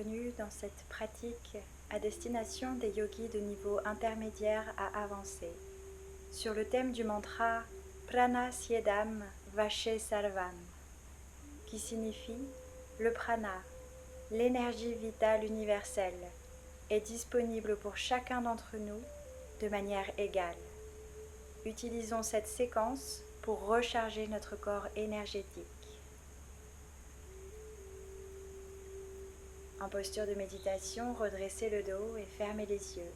bienvenue dans cette pratique à destination des yogis de niveau intermédiaire à avancé sur le thème du mantra Prana Siedam Vache Sarvam, qui signifie le prana, l'énergie vitale universelle, est disponible pour chacun d'entre nous de manière égale. Utilisons cette séquence pour recharger notre corps énergétique. En posture de méditation, redressez le dos et fermez les yeux.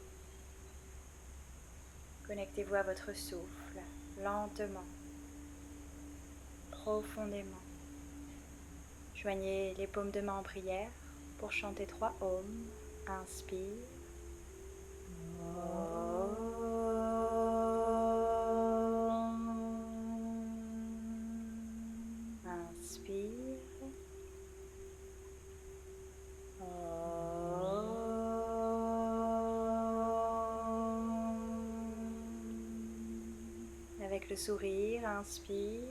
Connectez-vous à votre souffle, lentement, profondément. Joignez les paumes de main en prière pour chanter 3 ohms. Inspire. Inspire. Avec le sourire, inspire.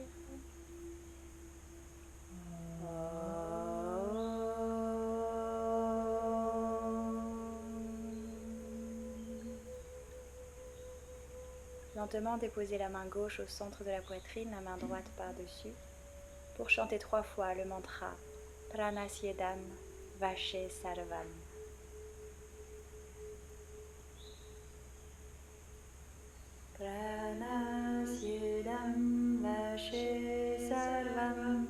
Lentement déposez la main gauche au centre de la poitrine, la main droite par-dessus, pour chanter 3 fois le mantra Prana Siedam Vache Sarvam. Prana Siedam Vache Sarvam.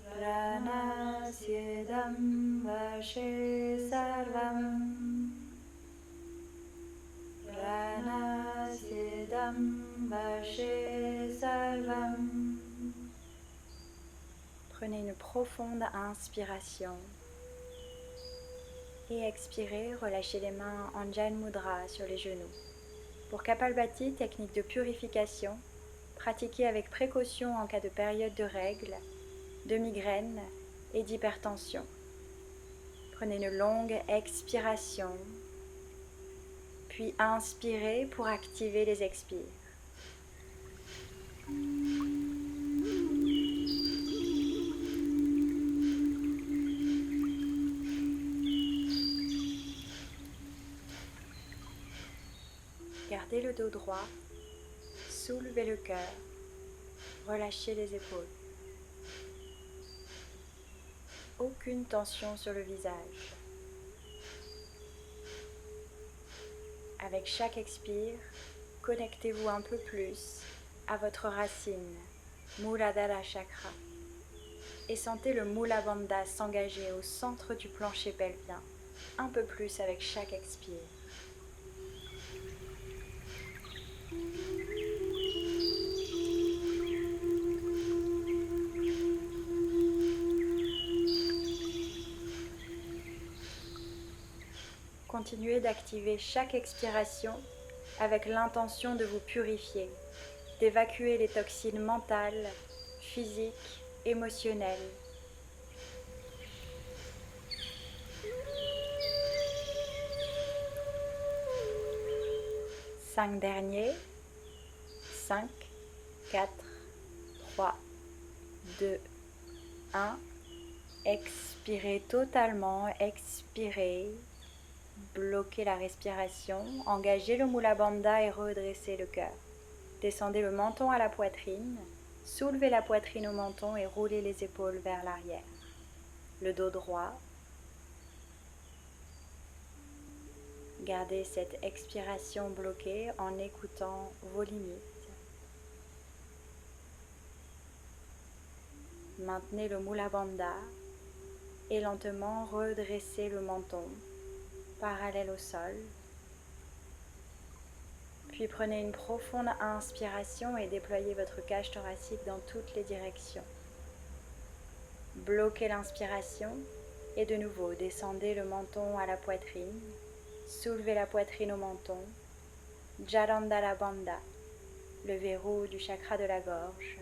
Prana Siedam Vache Sarvam. Prana Siedam Vache Sarvam. Prenez une profonde inspiration et expirez, relâchez les mains en Jan Mudra sur les genoux. Pour Kapalbhati, technique de purification, pratiquée avec précaution en cas de période de règles, de migraine et d'hypertension. Prenez une longue expiration, puis inspirez pour activer les expires. Gardez le dos droit, soulevez le cœur, relâchez les épaules. Aucune tension sur le visage. Avec chaque expire, connectez-vous un peu plus à votre racine, Muladhara Chakra, et sentez le Mula Bandha s'engager au centre du plancher pelvien, un peu plus avec chaque expire. Continuez d'activer chaque expiration avec l'intention de vous purifier, d'évacuer les toxines mentales, physiques, émotionnelles. Cinq derniers. 5, 4, 3, 2, 1. Expirez totalement, expirez. Bloquez la respiration, engagez le Mula Bandha et redressez le cœur. Descendez le menton à la poitrine, soulevez la poitrine au menton et roulez les épaules vers l'arrière. Le dos droit. Gardez cette expiration bloquée en écoutant vos limites. Maintenez le Mula Bandha et lentement redressez le menton parallèle au sol. Puis prenez une profonde inspiration et déployez votre cage thoracique dans toutes les directions. Bloquez l'inspiration et de nouveau descendez le menton à la poitrine, soulevez la poitrine au menton, Jalandhara Bandha, le verrou du chakra de la gorge,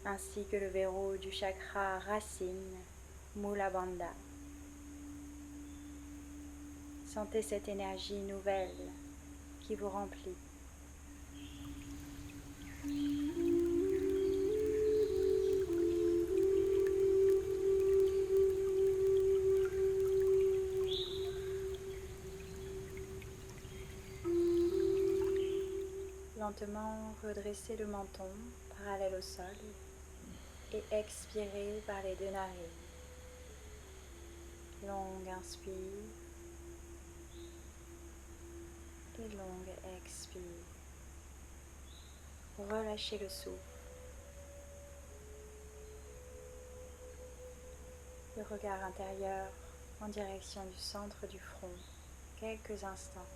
ainsi que le verrou du chakra racine, Mula Bandha. Sentez cette énergie nouvelle qui vous remplit. lentement redresser le menton parallèle au sol et expirer par les deux narines. Longue inspire et longue expire. Relâchez le souffle. Le regard intérieur en direction du centre du front. Quelques instants.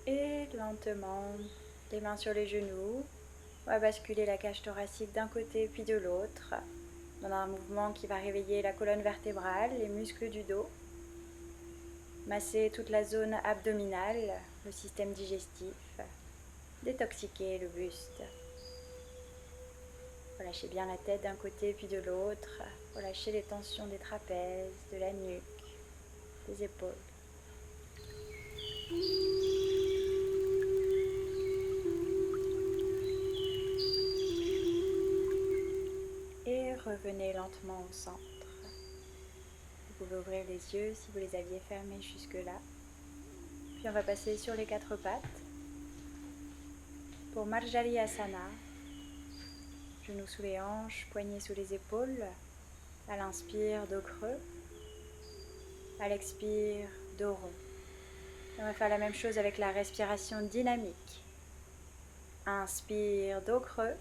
Et lentement, les mains sur les genoux, on va basculer la cage thoracique d'un côté puis de l'autre, dans un mouvement qui va réveiller la colonne vertébrale, les muscles du dos, masser toute la zone abdominale, le système digestif, détoxiquer le buste. Relâchez bien la tête d'un côté puis de l'autre, relâchez les tensions des trapèzes, de la nuque, des épaules. Et revenez lentement au centre. Vous pouvez ouvrir les yeux si vous les aviez fermés jusque-là. Puis on va passer sur les quatre pattes. Pour Marjari Asana, genoux sous les hanches, poignets sous les épaules. À l'inspire, dos creux. À l'expire, dos rond. Et on va faire la même chose avec la respiration dynamique. Inspire, dos creux.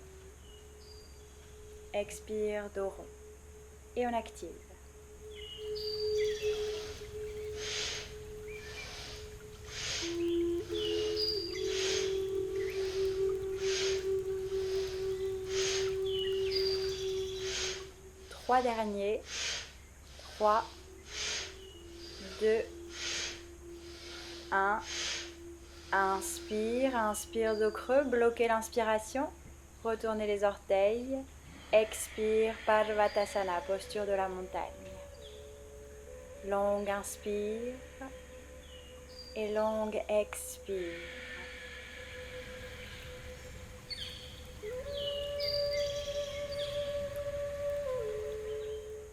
Expire, dos rond. Et on active. Trois derniers. 3, 2, 1. Inspire, inspire dos creux, bloquez l'inspiration. Retournez les orteils. Expire, Parvatasana, posture de la montagne. Longue inspire et longue expire.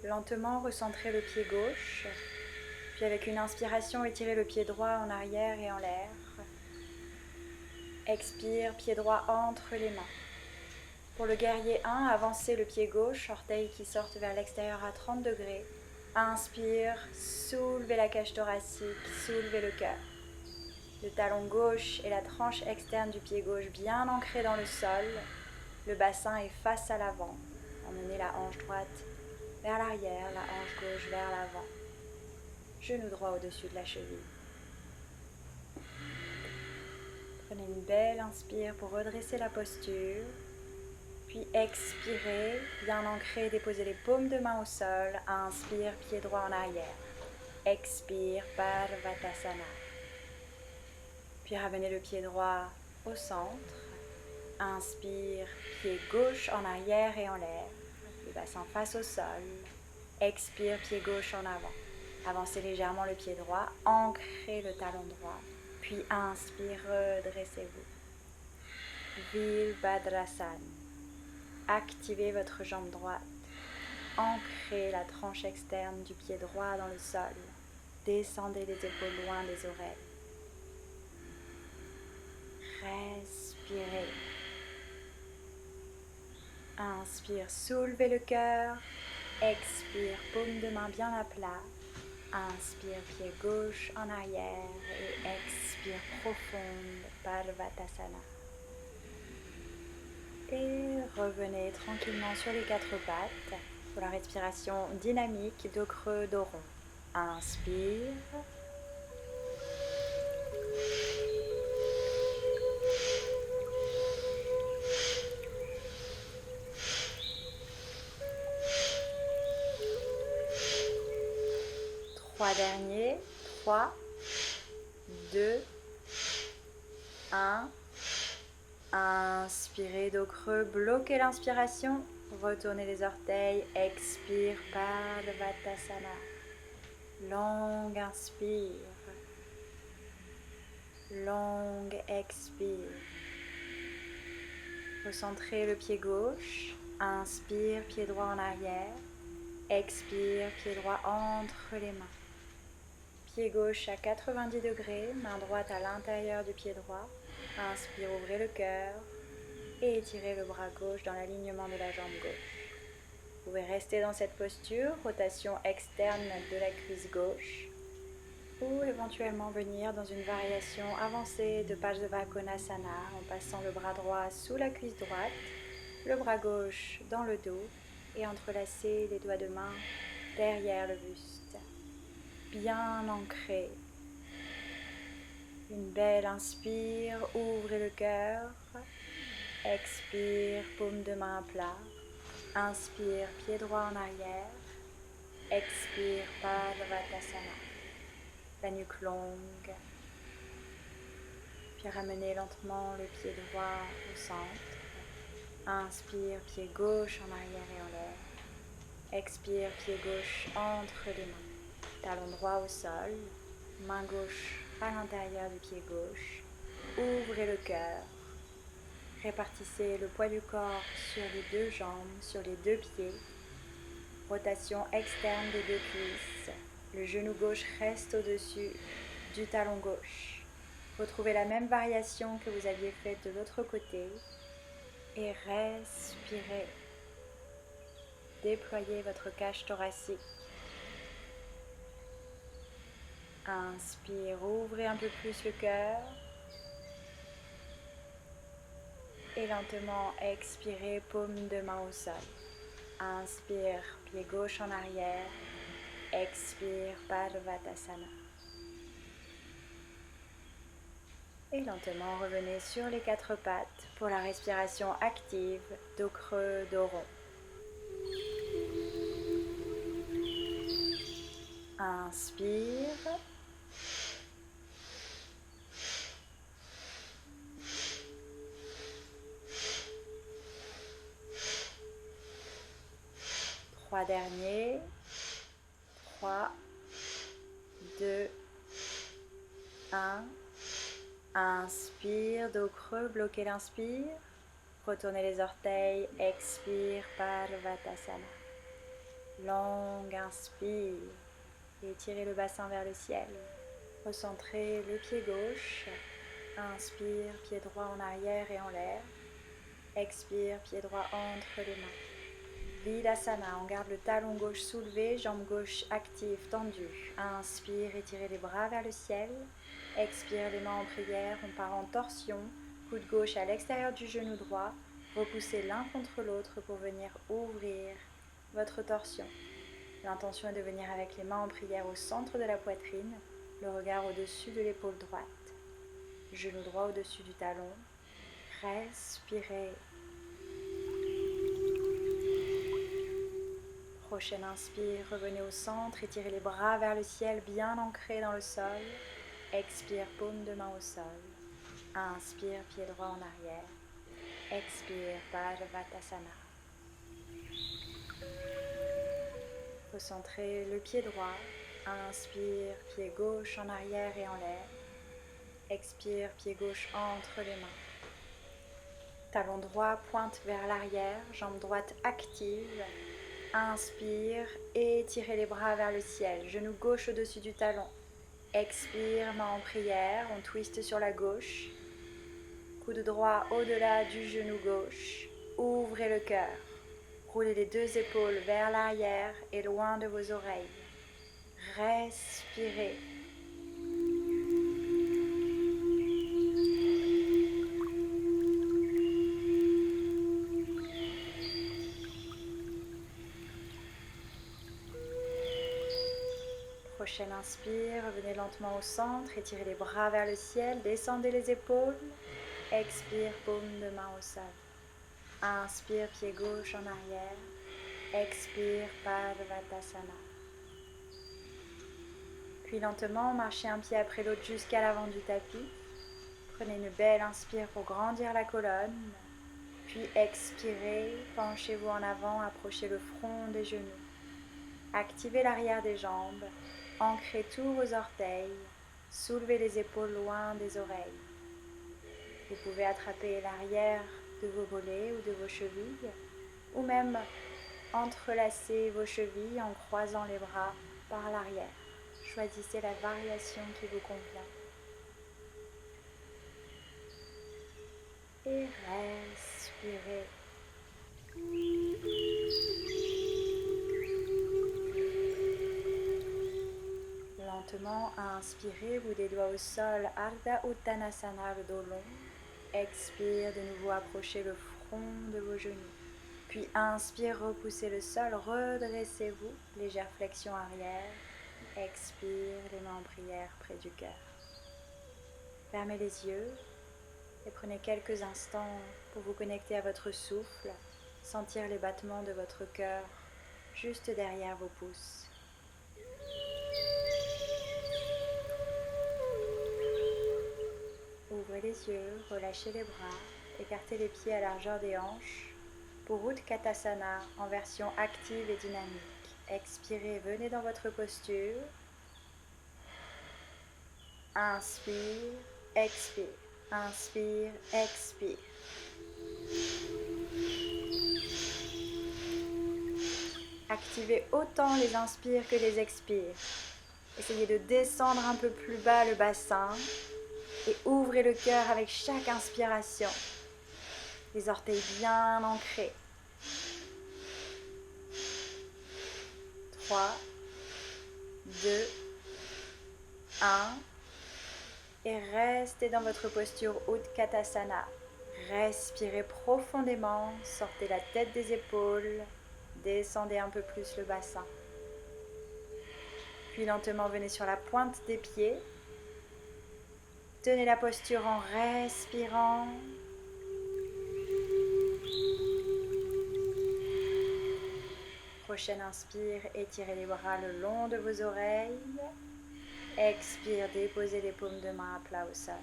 Lentement, recentrez le pied gauche. Puis avec une inspiration, étirez le pied droit en arrière et en l'air. Expire, pied droit entre les mains. Pour le guerrier 1, avancez le pied gauche, orteils qui sortent vers l'extérieur à 30 degrés. Inspire, soulevez la cage thoracique, soulevez le cœur. Le talon gauche et la tranche externe du pied gauche bien ancrés dans le sol. Le bassin est face à l'avant. Emmenez la hanche droite vers l'arrière, la hanche gauche vers l'avant. Genou droit au-dessus de la cheville. Prenez une belle inspire pour redresser la posture. Puis expirez, bien ancré, déposez les paumes de main au sol. Inspire, pied droit en arrière. Expire, Parvatasana. Puis ramenez le pied droit au centre. Inspire, pied gauche en arrière et en l'air. Le bassin face au sol. Expire, pied gauche en avant. Avancez légèrement le pied droit. Ancrez le talon droit. Puis inspire, redressez-vous. Virabhadrasana. Activez votre jambe droite. Ancrez la tranche externe du pied droit dans le sol. Descendez les épaules loin des oreilles. Respirez. Inspire, soulevez le cœur. Expire, paume de main bien à plat. Inspire, pied gauche en arrière. Et expire profonde, Parvatasana. Et revenez tranquillement sur les quatre pattes pour la respiration dynamique, dos creux, dos rond. Inspire. Trois derniers. 3, 2, 1. Inspirez, dos creux, bloquez l'inspiration, retournez les orteils, expire, Parvatasana. Longue inspire, Longue expire. Recentrez le pied gauche. Inspire, pied droit en arrière. Expire, pied droit entre les mains. Pied gauche à 90 degrés, main droite à l'intérieur du pied droit. Inspire, ouvrez le cœur et étirez le bras gauche dans l'alignement de la jambe gauche. Vous pouvez rester dans cette posture, rotation externe de la cuisse gauche, ou éventuellement venir dans une variation avancée de Parsva Konasana en passant le bras droit sous la cuisse droite, le bras gauche dans le dos et entrelacer les doigts de main derrière le buste. Bien ancré. Une belle inspire, ouvrez le cœur. Expire, paume de main à plat. Inspire, pied droit en arrière. Expire, Parvatasana. La nuque longue. Puis ramenez lentement le pied droit au centre. Inspire, pied gauche en arrière et en l'air. Expire, pied gauche entre les mains. Talon droit au sol. Main gauche à l'intérieur du pied gauche. Ouvrez le cœur. Répartissez le poids du corps sur les deux jambes, sur les deux pieds. Rotation externe des deux cuisses. Le genou gauche reste au-dessus du talon gauche. Retrouvez la même variation que vous aviez faite de l'autre côté. Et respirez. Déployez votre cage thoracique. Inspire, ouvrez un peu plus le cœur. Et lentement expirez, paume de main au sol. Inspire, pied gauche en arrière. Expire, Parvatasana. Et lentement revenez sur les quatre pattes pour la respiration active, dos creux, dos rond. Inspire. Trois derniers. 3, 2, 1. Inspire, dos creux, bloquez l'inspire. Retournez les orteils, expire, Parvatasana. Longue inspire. Et étirez le bassin vers le ciel. Recentrez le pied gauche. Inspire, pied droit en arrière et en l'air. Expire, pied droit entre les mains. Vilasana, on garde le talon gauche soulevé, jambe gauche active, tendue. Inspire, étirez les bras vers le ciel. Expire, les mains en prière, on part en torsion. Coude gauche à l'extérieur du genou droit. Repoussez l'un contre l'autre pour venir ouvrir votre torsion. L'intention est de venir avec les mains en prière au centre de la poitrine, le regard au-dessus de l'épaule droite. Genou droit au-dessus du talon. Respirez. Prochaine inspire, revenez au centre, étirez les bras vers le ciel, bien ancrés dans le sol. Expire, paume de main au sol. Inspire, pied droit en arrière. Expire, Parvatasana. Recentrez le pied droit. Inspire, pied gauche en arrière et en l'air. Expire, pied gauche entre les mains. Talon droit pointe vers l'arrière, jambe droite active. Inspire et étirez les bras vers le ciel, genou gauche au-dessus du talon. Expire, main en prière, on twiste sur la gauche. Coude droit au-delà du genou gauche. Ouvrez le cœur. Roulez les deux épaules vers l'arrière et loin de vos oreilles. Respirez. Prochaine inspire, revenez lentement au centre, étirez les bras vers le ciel, descendez les épaules. Expire, paume de main au sol. Inspire, pied gauche en arrière. Expire, Parvatasana. Puis lentement, marchez un pied après l'autre jusqu'à l'avant du tapis. Prenez une belle inspire pour grandir la colonne. Puis expirez, penchez-vous en avant, approchez le front des genoux. Activez l'arrière des jambes. Ancrez tous vos orteils. Soulevez les épaules loin des oreilles. Vous pouvez attraper l'arrière de vos mollets ou de vos chevilles, ou même entrelacer vos chevilles en croisant les bras par l'arrière. Choisissez la variation qui vous convient. Et respirez. Lentement, inspirez, vous des doigts au sol, Ardha Uttanasana, le dos long. Expire, de nouveau approchez le front de vos genoux. Puis inspire, repoussez le sol, redressez-vous, légère flexion arrière. Expire, les mains en prière près du cœur. Fermez les yeux et prenez quelques instants pour vous connecter à votre souffle, sentir les battements de votre cœur juste derrière vos pouces. Ouvrez les yeux, relâchez les bras, écartez les pieds à largeur des hanches pour Utkatasana en version active et dynamique. Expirez, venez dans votre posture. Inspire, expire. Inspire, expire. Activez autant les inspires que les expires. Essayez de descendre un peu plus bas le bassin et ouvrez le cœur avec chaque inspiration. Les orteils bien ancrés. 3, 2, 1. Et restez dans votre posture Utkatasana. Respirez profondément, sortez la tête des épaules, descendez un peu plus le bassin. Puis lentement venez sur la pointe des pieds. Tenez la posture en respirant. Prochaine inspire, étirez les bras le long de vos oreilles. Expire, déposez les paumes de main à plat au sol.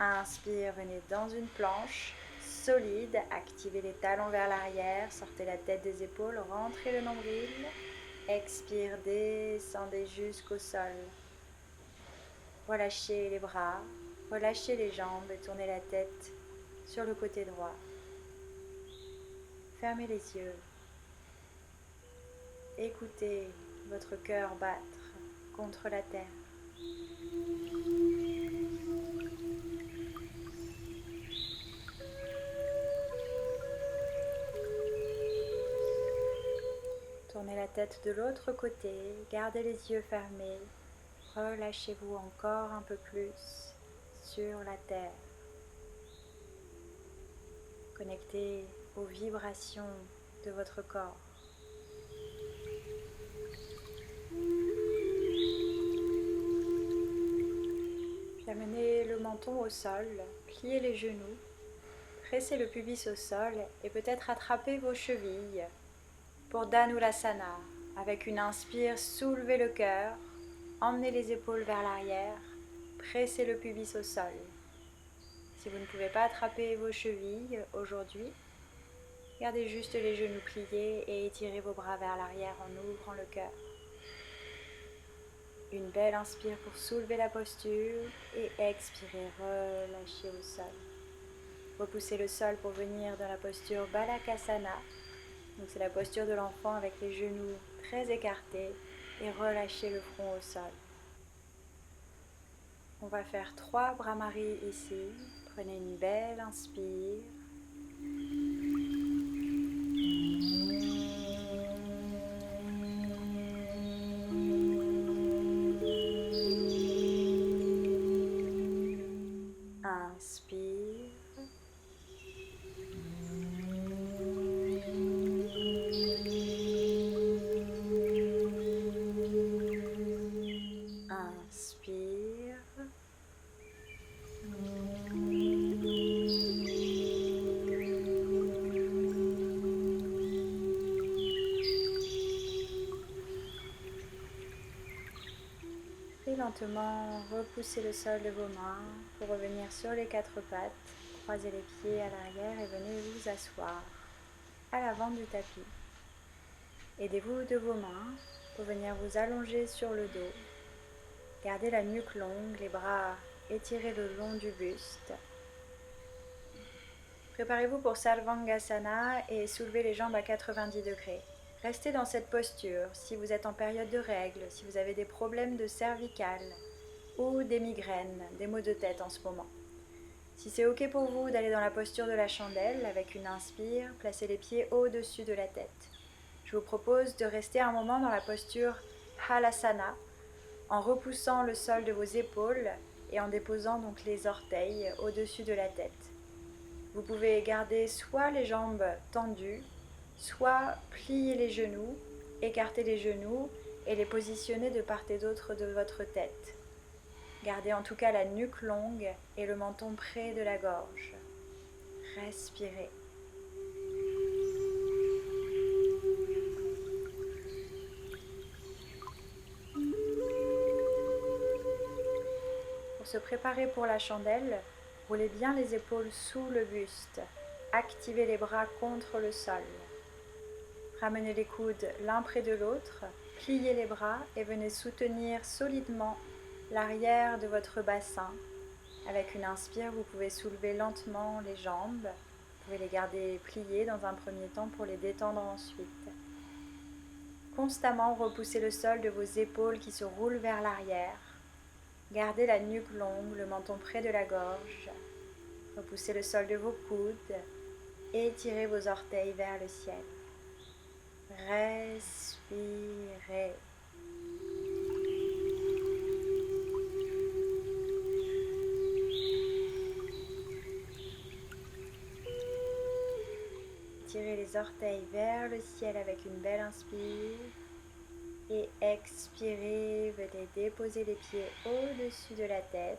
Inspire, venez dans une planche solide, activez les talons vers l'arrière, sortez la tête des épaules, rentrez le nombril. Expire, descendez jusqu'au sol. Relâchez les bras, relâchez les jambes et tournez la tête sur le côté droit. Fermez les yeux. Écoutez votre cœur battre contre la terre. Tournez la tête de l'autre côté, gardez les yeux fermés, relâchez-vous encore un peu plus sur la terre. Connectez aux vibrations de votre corps. Puis amenez le menton au sol, pliez les genoux, pressez le pubis au sol et peut-être attrapez vos chevilles. Pour Dhanursasana, avec une inspire, soulevez le cœur, emmenez les épaules vers l'arrière, pressez le pubis au sol. Si vous ne pouvez pas attraper vos chevilles aujourd'hui, gardez juste les genoux pliés et étirez vos bras vers l'arrière en ouvrant le cœur. Une belle inspire pour soulever la posture et expirez, relâchez au sol. Repoussez le sol pour venir dans la posture Balakasana. Donc c'est la posture de l'enfant avec les genoux très écartés et relâchez le front au sol. On va faire 3 Bhramari ici. Prenez une belle inspire. Inspire. Inspire. Et lentement, repoussez le sol de vos mains pour revenir sur les 4 pattes. Croisez les pieds à l'arrière et venez vous asseoir à l'avant du tapis. Aidez-vous de vos mains pour venir vous allonger sur le dos. Gardez la nuque longue, les bras étirés le long du buste. Préparez-vous pour Sarvangasana et soulevez les jambes à 90 degrés. Restez dans cette posture si vous êtes en période de règles, si vous avez des problèmes de cervicales ou des migraines, des maux de tête en ce moment. Si c'est ok pour vous d'aller dans la posture de la chandelle avec une inspire, placez les pieds au-dessus de la tête. Je vous propose de rester un moment dans la posture Halasana en repoussant le sol de vos épaules et en déposant donc les orteils au-dessus de la tête. Vous pouvez garder soit les jambes tendues, soit plier les genoux, écarter les genoux et les positionner de part et d'autre de votre tête. Gardez en tout cas la nuque longue et le menton près de la gorge. Respirez. Pour se préparer pour la chandelle, roulez bien les épaules sous le buste. Activez les bras contre le sol. Ramenez les coudes l'un près de l'autre, pliez les bras et venez soutenir solidement l'arrière de votre bassin. Avec une inspire, vous pouvez soulever lentement les jambes. Vous pouvez les garder pliées dans un premier temps pour les détendre ensuite. Constamment repoussez le sol de vos épaules qui se roulent vers l'arrière. Gardez la nuque longue, le menton près de la gorge. Repoussez le sol de vos coudes et étirez vos orteils vers le ciel. Respirez. Tirez les orteils vers le ciel avec une belle inspire. Et expirez, venez déposer les pieds au-dessus de la tête.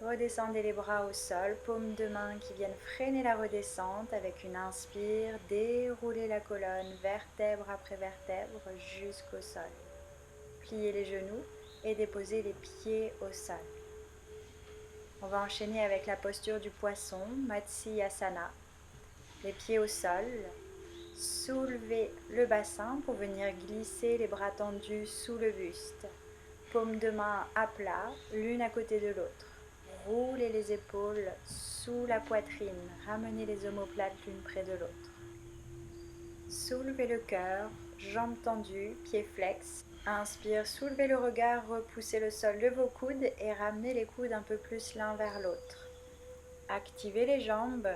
Redescendez les bras au sol, paumes de main qui viennent freiner la redescente avec une inspire. Déroulez la colonne vertèbre après vertèbre jusqu'au sol. Pliez les genoux et déposez les pieds au sol. On va enchaîner avec la posture du poisson, Matsyasana. Les pieds au sol. Soulevez le bassin pour venir glisser les bras tendus sous le buste. Paumes de main à plat, l'une à côté de l'autre. Roulez les épaules sous la poitrine. Ramenez les omoplates l'une près de l'autre. Soulevez le cœur, jambes tendues, pieds flex. Inspire, soulevez le regard, repoussez le sol de vos coudes et ramenez les coudes un peu plus l'un vers l'autre. Activez les jambes,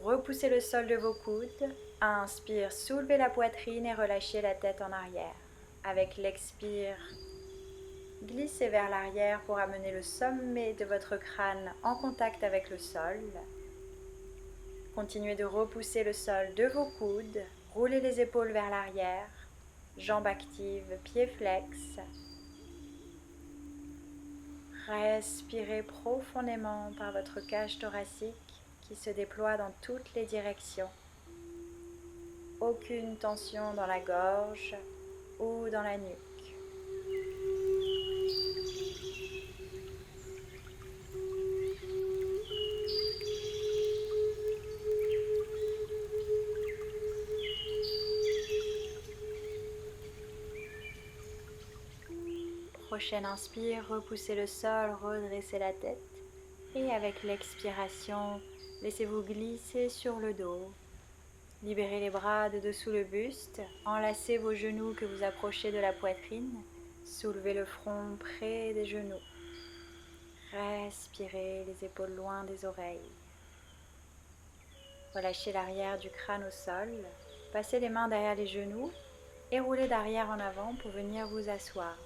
repoussez le sol de vos coudes. Inspire, soulevez la poitrine et relâchez la tête en arrière. Avec l'expire, glissez vers l'arrière pour amener le sommet de votre crâne en contact avec le sol. Continuez de repousser le sol de vos coudes. Roulez les épaules vers l'arrière. Jambes actives, pieds flex. Respirez profondément par votre cage thoracique qui se déploie dans toutes les directions. Aucune tension dans la gorge ou dans la nuque. Prochaine inspire, repoussez le sol, redressez la tête. Et avec l'expiration, laissez-vous glisser sur le dos. Libérez les bras de dessous le buste, enlacez vos genoux que vous approchez de la poitrine, soulevez le front près des genoux. Respirez les épaules loin des oreilles. Relâchez l'arrière du crâne au sol, passez les mains derrière les genoux et roulez d'arrière en avant pour venir vous asseoir.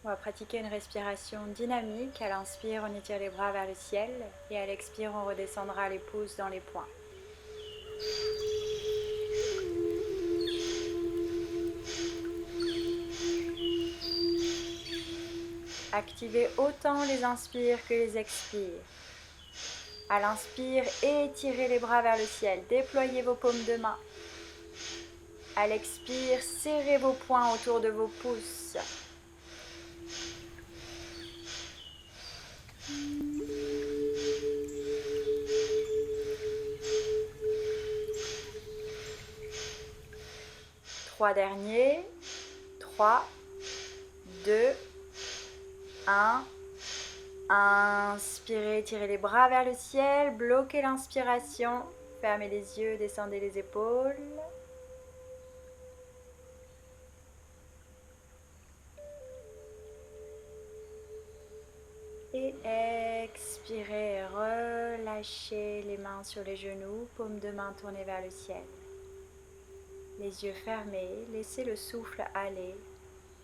On va pratiquer une respiration dynamique. À l'inspire, on étire les bras vers le ciel et à l'expire, on redescendra les pouces dans les poings. Activez autant les inspires que les expires. À l'inspire, étirez les bras vers le ciel, déployez vos paumes de main. À l'expire, serrez vos poings autour de vos pouces. Trois derniers. 3, 2, 1. Inspirez, tirez les bras vers le ciel, bloquez l'inspiration, fermez les yeux, descendez les épaules. Et expirez, relâchez les mains sur les genoux, paumes de main tournées vers le ciel. Les yeux fermés, laissez le souffle aller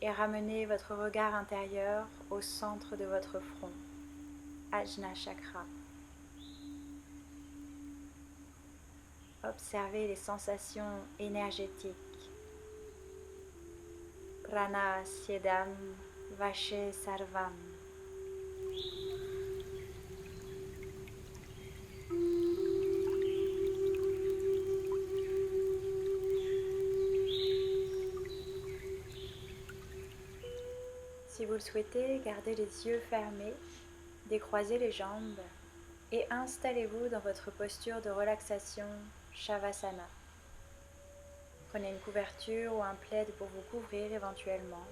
et ramenez votre regard intérieur au centre de votre front, Ajna Chakra. Observez les sensations énergétiques. Prana Siedam Vache Sarvam. Si vous le souhaitez, gardez les yeux fermés, décroisez les jambes et installez-vous dans votre posture de relaxation Shavasana. Prenez une couverture ou un plaid pour vous couvrir éventuellement.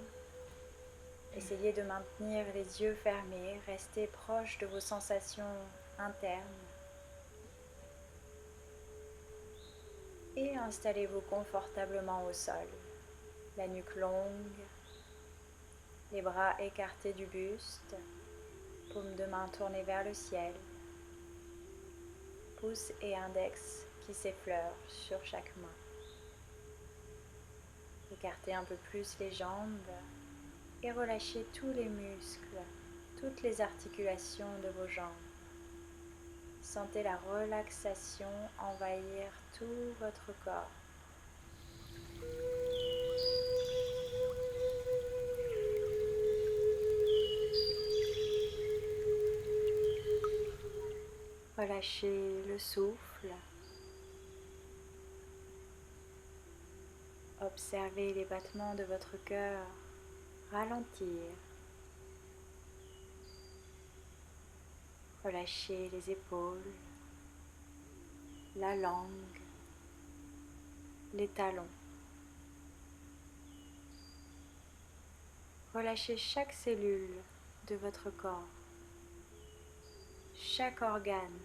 Essayez de maintenir les yeux fermés, restez proche de vos sensations internes. Et installez-vous confortablement au sol, la nuque longue, les bras écartés du buste, paumes de main tournées vers le ciel, pouce et index qui s'effleurent sur chaque main. Écartez un peu plus les jambes et relâchez tous les muscles, toutes les articulations de vos jambes. Sentez la relaxation envahir tout votre corps. Relâchez le souffle. Observez les battements de votre cœur ralentir. Relâchez les épaules, la langue, les talons. Relâchez chaque cellule de votre corps, chaque organe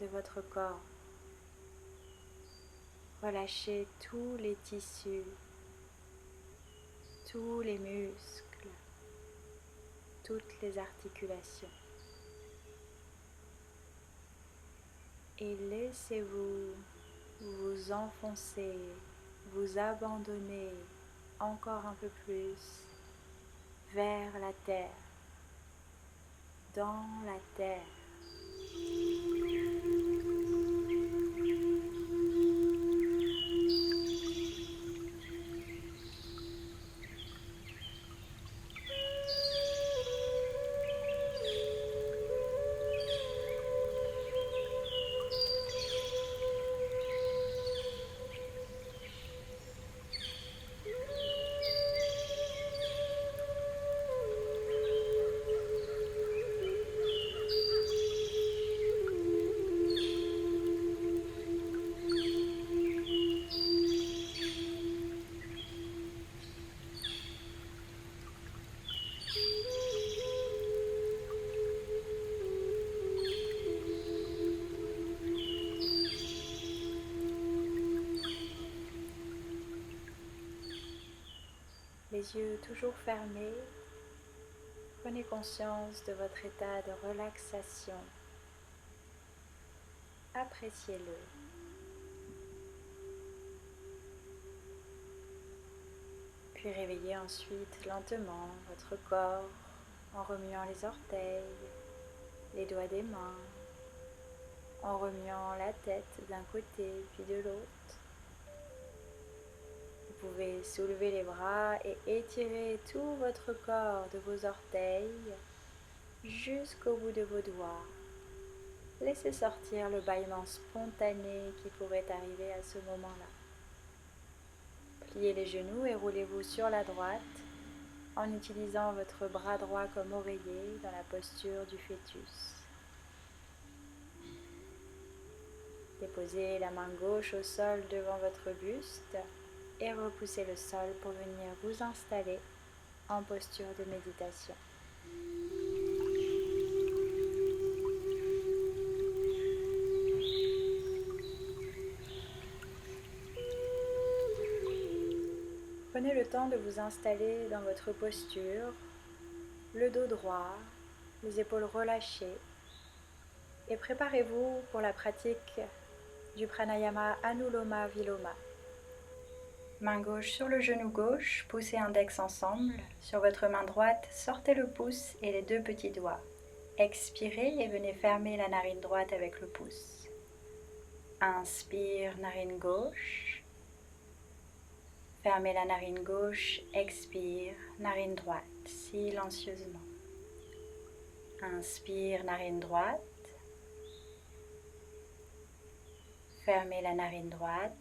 de votre corps. Relâchez tous les tissus, tous les muscles, toutes les articulations. Et laissez-vous vous enfoncer, vous abandonner encore un peu plus vers la terre, dans la terre. Les yeux toujours fermés, prenez conscience de votre état de relaxation. Appréciez-le. Puis réveillez ensuite lentement votre corps en remuant les orteils, les doigts des mains, en remuant la tête d'un côté puis de l'autre. Vous pouvez soulever les bras et étirer tout votre corps de vos orteils jusqu'au bout de vos doigts. Laissez sortir le bâillement spontané qui pourrait arriver à ce moment-là. Pliez les genoux et roulez-vous sur la droite en utilisant votre bras droit comme oreiller dans la posture du fœtus. Déposez la main gauche au sol devant votre buste et repoussez le sol pour venir vous installer en posture de méditation. Prenez le temps de vous installer dans votre posture, le dos droit, les épaules relâchées et préparez-vous pour la pratique du pranayama Anuloma Viloma. Main gauche sur le genou gauche, pouce et index ensemble. Sur votre main droite, sortez le pouce et les deux petits doigts. Expirez et venez fermer la narine droite avec le pouce. Inspire, narine gauche. Fermez la narine gauche, expire, narine droite, silencieusement. Inspire, narine droite. Fermez la narine droite.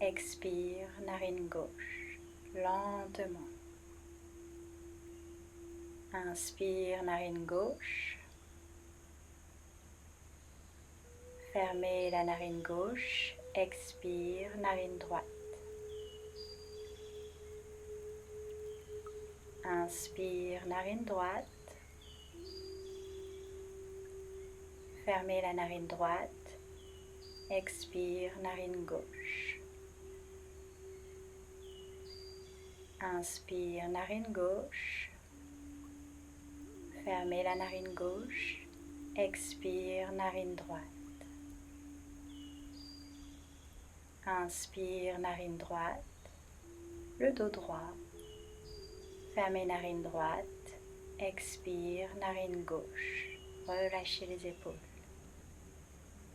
Expire, narine gauche, lentement. Inspire, narine gauche. Fermez la narine gauche. Expire, narine droite. Inspire, narine droite. Fermez la narine droite. Expire, narine gauche. Inspire, narine gauche. Fermez la narine gauche. Expire, narine droite. Inspire, narine droite. Le dos droit. Fermez narine droite. Expire, narine gauche. Relâchez les épaules.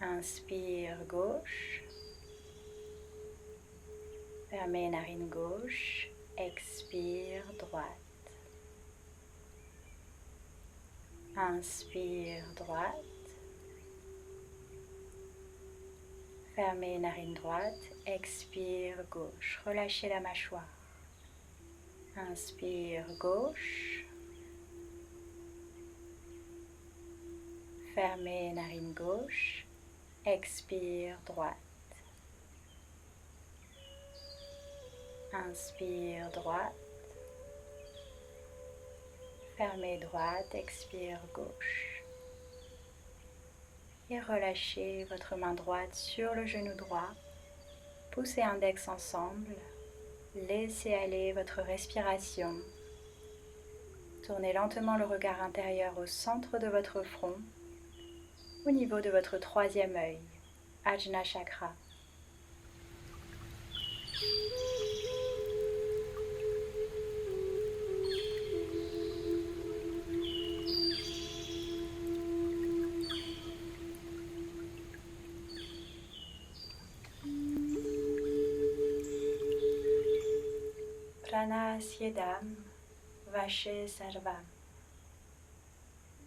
Inspire, gauche. Fermez narine gauche. Expire, droite. Inspire, droite. Fermez narine droite. Expire, gauche. Relâchez la mâchoire. Inspire, gauche. Fermez narine gauche. Expire, droite. Inspire, droite. Fermez droite, expire, gauche. Et relâchez votre main droite sur le genou droit. Pouce et index ensemble. Laissez aller votre respiration. Tournez lentement le regard intérieur au centre de votre front, au niveau de votre troisième œil, Ajna Chakra. Prana Siedam, Vache Sarvam.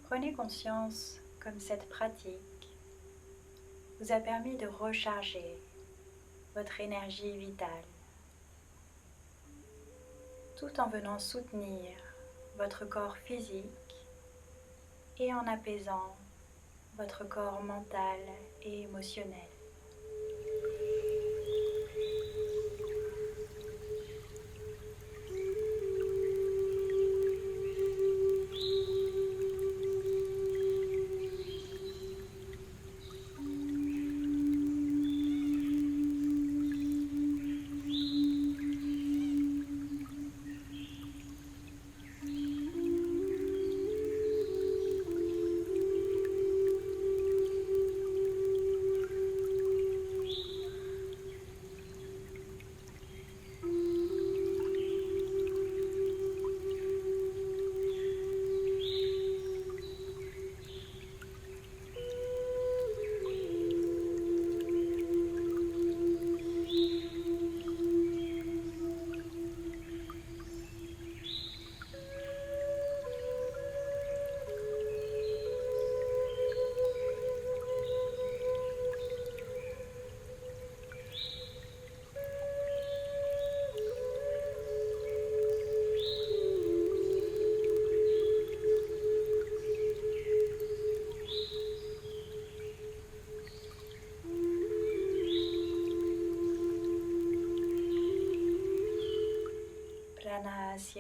Prenez conscience comme cette pratique vous a permis de recharger votre énergie vitale, tout en venant soutenir votre corps physique et en apaisant votre corps mental et émotionnel.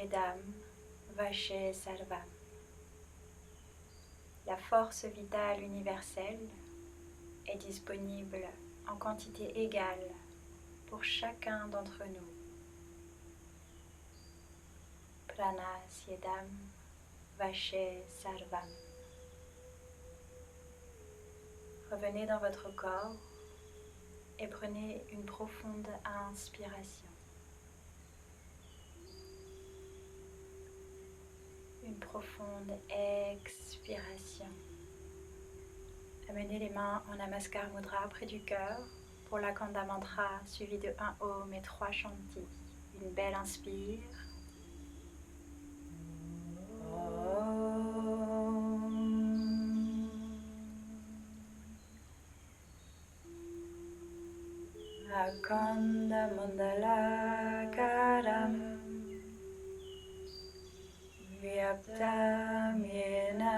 Yedam Vache Sarvam. La force vitale universelle est disponible en quantité égale pour chacun d'entre nous. Pranas Yedam Vache Sarvam. Revenez dans votre corps et prenez une profonde inspiration. Une profonde expiration. Amenez les mains en Namaskar Mudra près du cœur pour l'Akanda Mantra suivi de 1 Om et 3 Shanti. Une belle inspire. Akanda Mandalakaram Vyaptam Yena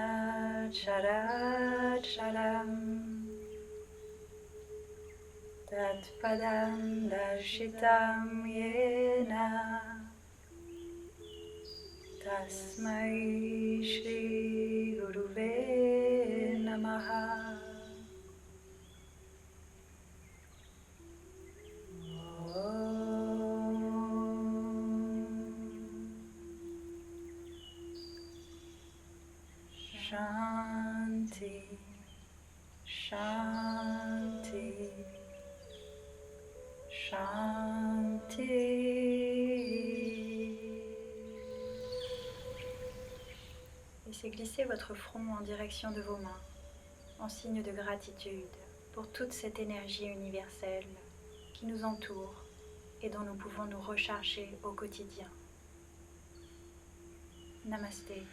Characharam Tatpadam Darshitam Yena Tasmai Shri Guruve Namaha. Shanti, Shanti, Shanti. Laissez glisser votre front en direction de vos mains, en signe de gratitude pour toute cette énergie universelle qui nous entoure et dont nous pouvons nous recharger au quotidien. Namasté.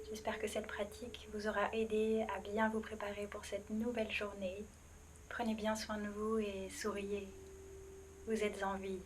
J'espère que cette pratique vous aura aidé à bien vous préparer pour cette nouvelle journée. Prenez bien soin de vous et souriez. Vous êtes en vie.